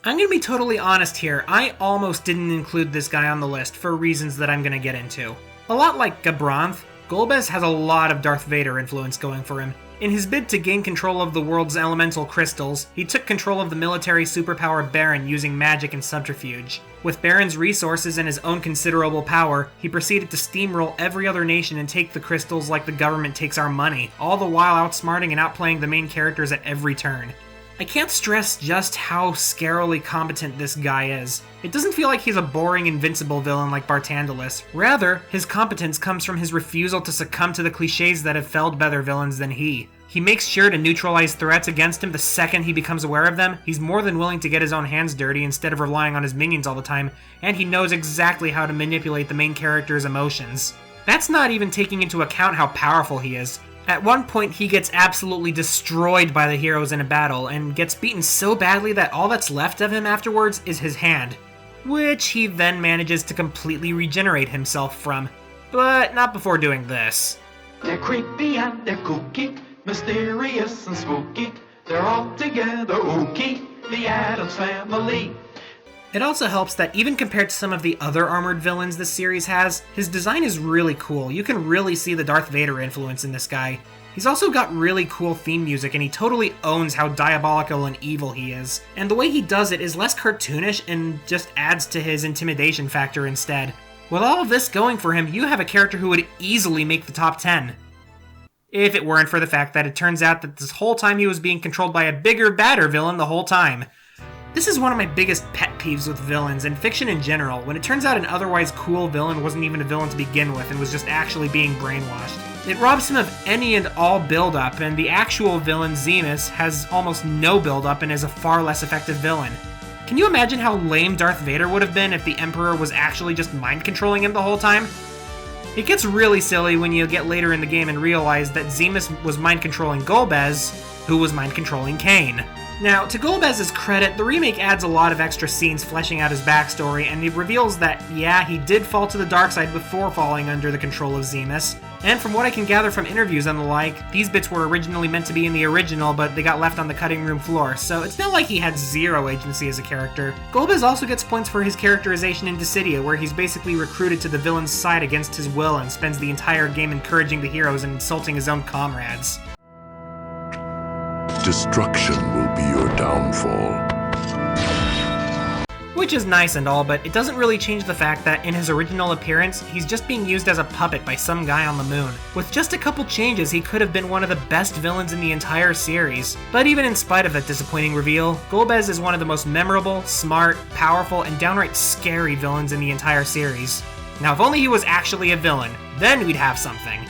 I'm gonna be totally honest here, I almost didn't include this guy on the list for reasons that I'm gonna get into. A lot like Gabranth, Golbez has a lot of Darth Vader influence going for him. In his bid to gain control of the world's elemental crystals, he took control of the military superpower Baron using magic and subterfuge. With Baron's resources and his own considerable power, he proceeded to steamroll every other nation and take the crystals like the government takes our money, all the while outsmarting and outplaying the main characters at every turn. I can't stress just how scarily competent this guy is. It doesn't feel like he's a boring, invincible villain like Barthandelus. Rather, his competence comes from his refusal to succumb to the cliches that have felled better villains than he. He makes sure to neutralize threats against him the second he becomes aware of them. He's more than willing to get his own hands dirty instead of relying on his minions all the time, and he knows exactly how to manipulate the main character's emotions. That's not even taking into account how powerful he is. At one point, he gets absolutely destroyed by the heroes in a battle, and gets beaten so badly that all that's left of him afterwards is his hand, which he then manages to completely regenerate himself from. But not before doing this. They're creepy and they're kooky, mysterious and spooky. They're all together ooky, the Addams Family. It also helps that even compared to some of the other armored villains this series has, his design is really cool. You can really see the Darth Vader influence in this guy. He's also got really cool theme music, and he totally owns how diabolical and evil he is. And the way he does it is less cartoonish and just adds to his intimidation factor instead. With all of this going for him, you have a character who would easily make the top 10. If it weren't for the fact that it turns out that this whole time he was being controlled by a bigger, badder villain the whole time. This is one of my biggest pet peeves with villains, and fiction in general, when it turns out an otherwise cool villain wasn't even a villain to begin with and was just actually being brainwashed. It robs him of any and all build-up, and the actual villain, Zemus, has almost no build-up and is a far less effective villain. Can you imagine how lame Darth Vader would have been if the Emperor was actually just mind-controlling him the whole time? It gets really silly when you get later in the game and realize that Zemus was mind-controlling Golbez, who was mind-controlling Kain. Now, to Golbez's credit, the remake adds a lot of extra scenes fleshing out his backstory, and it reveals that, yeah, he did fall to the dark side before falling under the control of Zemus. And from what I can gather from interviews and the like, these bits were originally meant to be in the original, but they got left on the cutting room floor, so it's not like he had zero agency as a character. Golbez also gets points for his characterization in Dissidia, where he's basically recruited to the villain's side against his will and spends the entire game encouraging the heroes and insulting his own comrades. Destruction will be your downfall. Which is nice and all, but it doesn't really change the fact that in his original appearance, he's just being used as a puppet by some guy on the moon. With just a couple changes, he could have been one of the best villains in the entire series. But even in spite of that disappointing reveal, Golbez is one of the most memorable, smart, powerful, and downright scary villains in the entire series. Now, if only he was actually a villain, then we'd have something.